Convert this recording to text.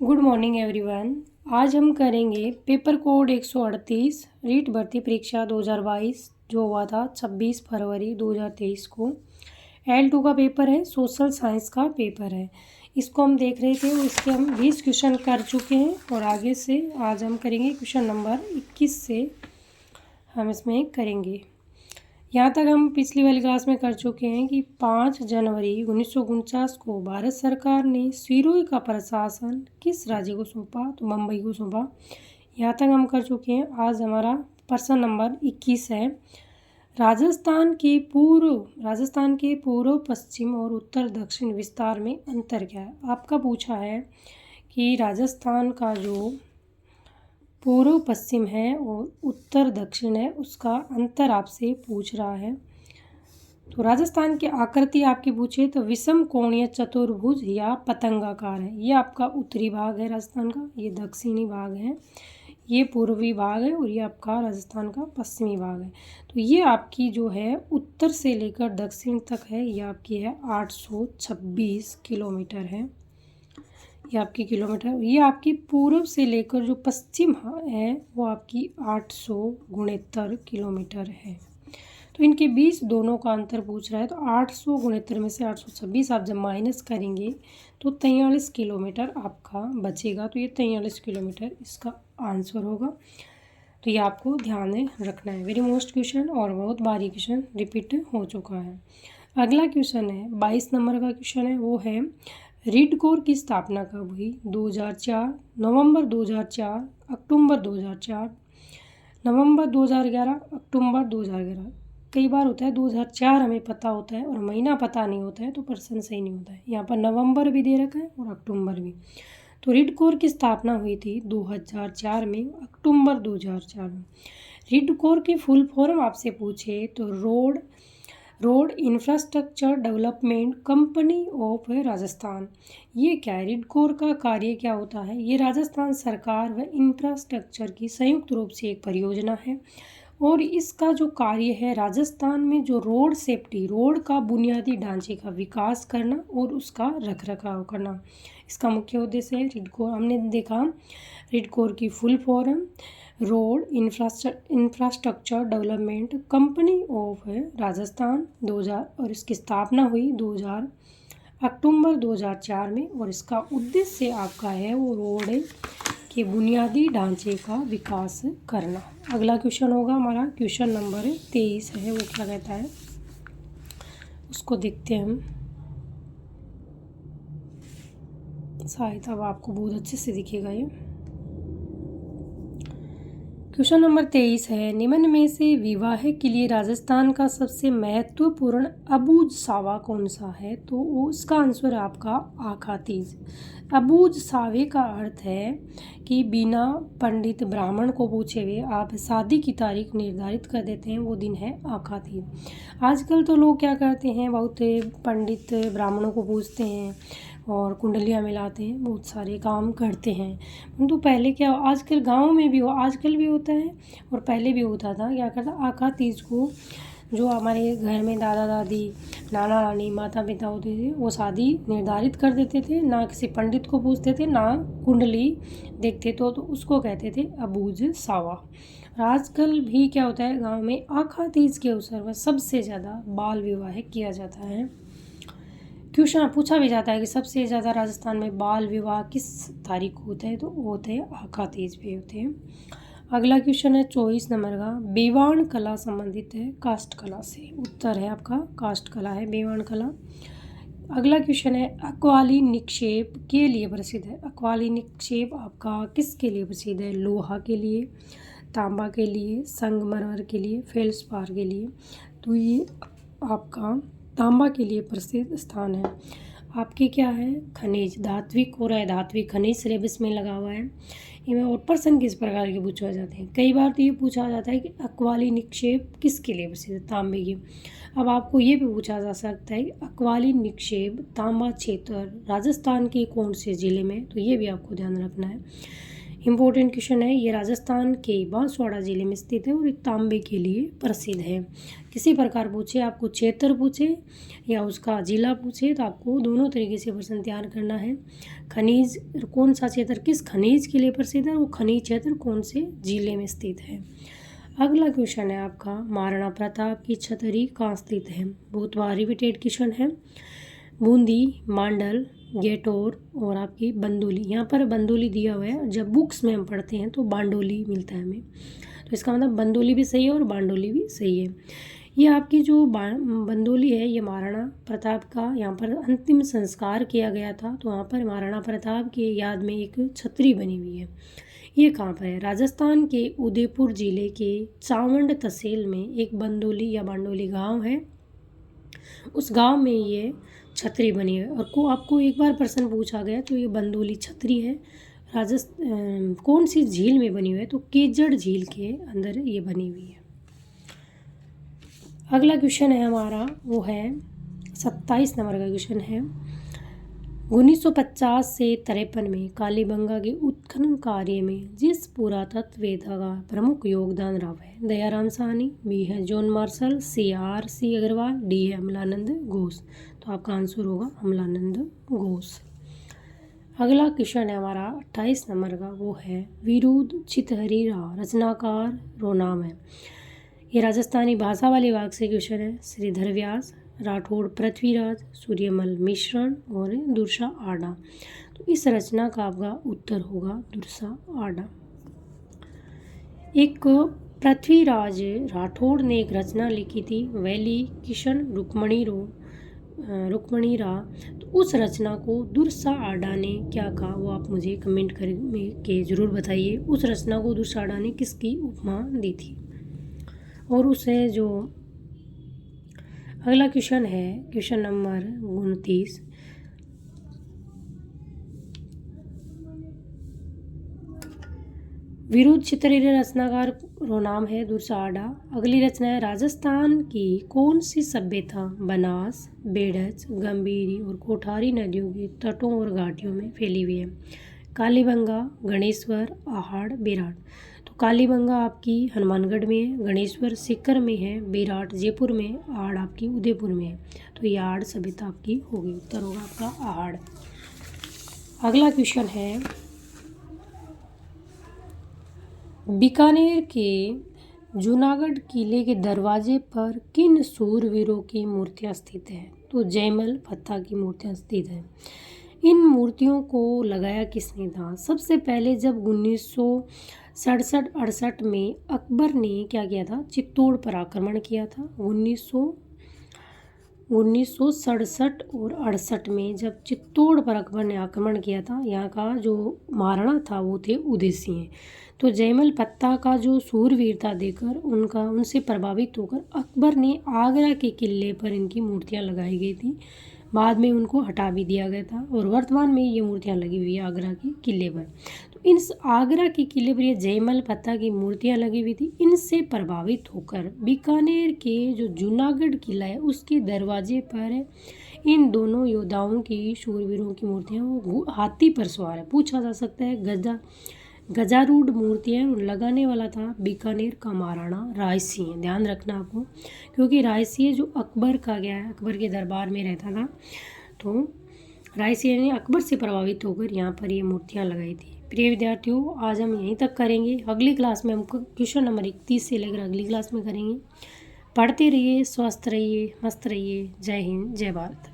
Good morning everyone. आज हम करेंगे पेपर कोड 138 रीट भर्ती परीक्षा 2022 जो हुआ था 26 फरवरी 2023 को। L2 का पेपर है, सोशल साइंस का पेपर है। इसको हम देख रहे थे और इसके हम 20 क्वेश्चन कर चुके हैं और आगे से आज हम करेंगे क्वेश्चन नंबर 21 से हम इसमें करेंगे। यहाँ तक हम पिछली वाली क्लास में कर चुके हैं कि 5 जनवरी 1949 को भारत सरकार ने सिरोही का प्रशासन किस राज्य को सौंपा? तो मुंबई को सौंपा। यहाँ तक हम कर चुके हैं। आज हमारा प्रश्न नंबर 21 है। राजस्थान के पूर्व पश्चिम और उत्तर दक्षिण विस्तार में अंतर क्या है? आपका पूछा है कि राजस्थान का जो पूर्व पश्चिम है और उत्तर दक्षिण है उसका अंतर आपसे पूछ रहा है। तो राजस्थान की आकृति आपकी पूछे तो विषम कोणीय चतुर्भुज या पतंगाकार है। ये आपका उत्तरी भाग है राजस्थान का, ये दक्षिणी भाग है, ये पूर्वी भाग है और ये आपका राजस्थान का पश्चिमी भाग है। तो ये आपकी जो है उत्तर से लेकर दक्षिण तक है, ये आपकी है 826 किलोमीटर है। ये आपकी किलोमीटर। ये आपकी पूर्व से लेकर जो पश्चिम है वो आपकी 869 किलोमीटर है। तो इनके बीच दोनों का अंतर पूछ रहा है। तो 869 में से 826 आप जब माइनस करेंगे तो 43 किलोमीटर आपका बचेगा। तो ये 43 किलोमीटर इसका आंसर होगा। तो ये आपको ध्यान में रखना है। वेरी मोस्ट क्वेश्चन और बहुत बारी क्वेश्चन रिपीट हो चुका है। अगला क्वेश्चन है 22 नंबर का क्वेश्चन है, वो है रीड कोर की स्थापना कब हुई? 2004, नवंबर 2004, अक्टूबर 2004, नवंबर 2011, अक्टूबर 2011। कई बार होता है 2004 हमें पता होता है और महीना पता नहीं होता है तो प्रश्न सही नहीं होता है। यहाँ पर नवंबर भी दे रखा है और अक्टूबर भी। तो रीड कोर की स्थापना हुई थी 2004 में, अक्टूबर 2004 में। रीड कोर की फुल फॉर्म आपसे पूछे तो road infrastructure development company of Rajasthan. ये क्या है? रीड कोर का कार्य क्या होता है? ये राजस्थान सरकार व इंफ्रास्ट्रक्चर की संयुक्त रूप से एक परियोजना है और इसका जो कार्य है राजस्थान में जो रोड सेफ्टी, रोड का बुनियादी ढांचे का विकास करना और उसका रखरखाव करना, इसका मुख्य उद्देश्य है। रीड कोर हमने देखा, रीड कोर की full form road infrastructure development company of Rajasthan 2000 और इसकी स्थापना हुई 2000 अक्टूबर 2004 में और इसका उद्देश्य आपका है वो रोड के बुनियादी ढांचे का विकास करना। अगला क्वेश्चन होगा हमारा क्वेश्चन नंबर 23 है, वो क्या कहता है उसको देखते हैं हम। शायद अब आपको बहुत अच्छे से दिखेगा ये। क्वेश्चन नंबर 23 है, निम्न में से विवाह के लिए राजस्थान का सबसे महत्वपूर्ण अबूझ सावा कौन सा है? तो उसका आंसर आपका आखातीज। अबूझ सावे का अर्थ है कि बिना पंडित ब्राह्मण को पूछे हुए आप शादी की तारीख निर्धारित कर देते हैं, वो दिन है आखातीज। आजकल तो लोग क्या करते हैं, बहुत पंडित ब्राह्मणों को पूछते हैं और कुंडलियाँ मिलाते हैं, बहुत सारे काम करते हैं। परंतु पहले क्या, आजकल गांव में भी आजकल भी होता है और पहले भी होता था। क्या करता, आखातीज को जो हमारे घर में दादा दादी, नाना नानी, माता पिता होते थे वो शादी निर्धारित कर देते थे, ना किसी पंडित को पूछते थे ना कुंडली देखते तो उसको कहते थे अबूझ सावा। और आजकल भी क्या होता है, गाँव में आखातीज के अवसर पर सबसे ज़्यादा बाल विवाह किया जाता है। क्वेश्चन पूछा भी जाता है कि सबसे ज़्यादा राजस्थान में बाल विवाह किस तारीख को होते हैं? तो होते हैं आखातीज पे होते हैं। अगला क्वेश्चन है 24 नंबर का, बेवाण कला संबंधित है काष्ठ कला से। उत्तर है आपका काष्ठ कला है, बेवाण कला। अगला क्वेश्चन है अक्वाली निक्षेप के लिए प्रसिद्ध है। अक्वाली निक्षेप आपका किसके लिए प्रसिद्ध है? लोहा के लिए, तांबा के लिए, संगमरमर के लिए, फेल्सपार के लिए। तो ये आपका तांबा के लिए प्रसिद्ध स्थान है। आपके क्या है, खनिज, धात्विक और अधात्विक खनिज सिलेबस में लगा हुआ है। इनमें और प्रश्न किस प्रकार के पूछा जाते हैं? कई बार तो ये पूछा जाता है कि अक्वाली निक्षेप किसके लिए प्रसिद्ध है? तांबे की। अब आपको ये भी पूछा जा सकता है कि अक्वाली निक्षेप तांबा क्षेत्र राजस्थान के कौन से ज़िले में? तो ये भी आपको ध्यान रखना है। इम्पोर्टेंट क्वेश्चन है, ये राजस्थान के बांसवाड़ा जिले में स्थित है और एक तांबे के लिए प्रसिद्ध है। किसी प्रकार पूछे, आपको क्षेत्र पूछे या उसका जिला पूछे तो आपको दोनों तरीके से प्रश्न तैयार करना है। खनिज, कौन सा क्षेत्र किस खनिज के लिए प्रसिद्ध है, वो खनिज क्षेत्र कौन से जिले में स्थित है। अगला क्वेश्चन है आपका, महाराणा प्रताप की छतरी कहाँ स्थित है। बहुत बार रिपीटेड क्वेश्चन है। बूंदी, मांडल, गेटोर और आपकी बंदोली। यहाँ पर बंदोली दिया हुआ है, जब बुक्स में हम पढ़ते हैं तो बांडोली मिलता है हमें, तो इसका मतलब बंदोली भी सही है और बांडोली भी सही है। ये आपकी जो बंदोली है, ये महाराणा प्रताप का यहाँ पर अंतिम संस्कार किया गया था, तो वहाँ पर महाराणा प्रताप की याद में एक छतरी बनी हुई है। ये कहाँ पर है, राजस्थान के उदयपुर जिले के चावंड तहसील में एक बंदोली या बांडोली गाँव है, उस गांव में ये छतरी बनी है। और आपको एक बार प्रश्न पूछा गया तो ये बंदोली छतरी है कौन सी झील में बनी हुई है, तो केजड़ झील के अंदर ये बनी हुई है। अगला क्वेश्चन है हमारा, वो है 27 नंबर का क्वेश्चन है। 1950 से 53 में कालीबंगा के उत्खनन कार्य में जिस पुरातत्ववेत्ता का प्रमुख योगदान रहा है, दयाराम साहनी, बी है जॉन मार्शल, सी अग्रवाल, डी है अमलानंद घोष। तो आपका आंसर होगा अमलानंद घोष। अगला क्वेश्चन है हमारा 28 नंबर का, वो है विरुद्ध चितहरी राव रचनाकार रो नाम है। ये राजस्थानी भाषा वाले भाग से क्वेश्चन है। श्रीधर व्यास, राठौड़ पृथ्वीराज, सूर्यमल मिश्रण और दुर्सा आडा। तो इस रचना का आपका उत्तर होगा दुर्सा आडा। एक पृथ्वीराज राठौड़ ने एक रचना लिखी थी, वैली किशन रुक्मणी रा। तो उस रचना को दुर्सा आडा ने क्या कहा, वो आप मुझे कमेंट करके ज़रूर बताइए। उस रचना को दुर्सा आडा ने किसकी उपमा दी थी। और उसे जो अगला क्वेश्चन है, क्वेश्चन नंबर 29। विरुद्ध चितहरी रचनाकार रो नाम है दुर्सा आडा। अगली रचना है, राजस्थान की कौन सी सभ्यता बनास, बेड़च, गंभीरी और कोठारी नदियों के तटों और घाटियों में फैली हुई है। कालीबंगा, गणेश्वर, आहड़, बेराट। तो कालीबंगा आपकी हनुमानगढ़ में है, गणेश्वर सीकर में है, बेराट जयपुर में, आहड़ आपकी उदयपुर में है। तो ये आहड़ सभ्यता आपकी होगी, उत्तर होगा आपका आहड़। अगला क्वेश्चन है, बीकानेर के जूनागढ़ किले के दरवाजे पर किन सूरवीरों की मूर्तियां स्थित हैं। तो जयमल फत्ता की मूर्तियां स्थित हैं। इन मूर्तियों को लगाया किसने था। सबसे पहले जब 1967-68 में अकबर ने क्या किया था, चित्तौड़ पर आक्रमण किया था। 1967 और 68 में जब चित्तौड़ पर अकबर ने आक्रमण किया था, यहाँ का जो महाराणा था वो थे उदय सिंह। तो जयमल पत्ता का जो सूरवीरता देखकर उनसे प्रभावित होकर अकबर ने आगरा के किले पर इनकी मूर्तियाँ लगाई गई थी। बाद में उनको हटा भी दिया गया था और वर्तमान में ये मूर्तियाँ लगी हुई है आगरा के किले पर। तो इस आगरा के किले पर ये जयमल पत्ता की मूर्तियाँ लगी हुई थी। इनसे प्रभावित होकर बीकानेर के जो जूनागढ़ किला है उसके दरवाजे पर इन दोनों योद्धाओं की, शूरवीरों की मूर्तियाँ वो हाथी पर सवार है। पूछा जा सकता है गजारूढ़ मूर्तियाँ लगाने वाला था बीकानेर का महाराणा रायसिंह। ध्यान रखना आपको, क्योंकि रायसिंह जो अकबर का गया है, अकबर के दरबार में रहता था, तो रायसिंह ने अकबर से प्रभावित होकर यहाँ पर ये मूर्तियाँ लगाई थी। प्रिय विद्यार्थियों, आज हम यहीं तक करेंगे। अगली क्लास में हम क्वेश्चन नंबर 31 से लेकर अगली क्लास में करेंगे। पढ़ते रहिए, स्वस्थ रहिए, मस्त रहिए। जय हिंद, जय भारत।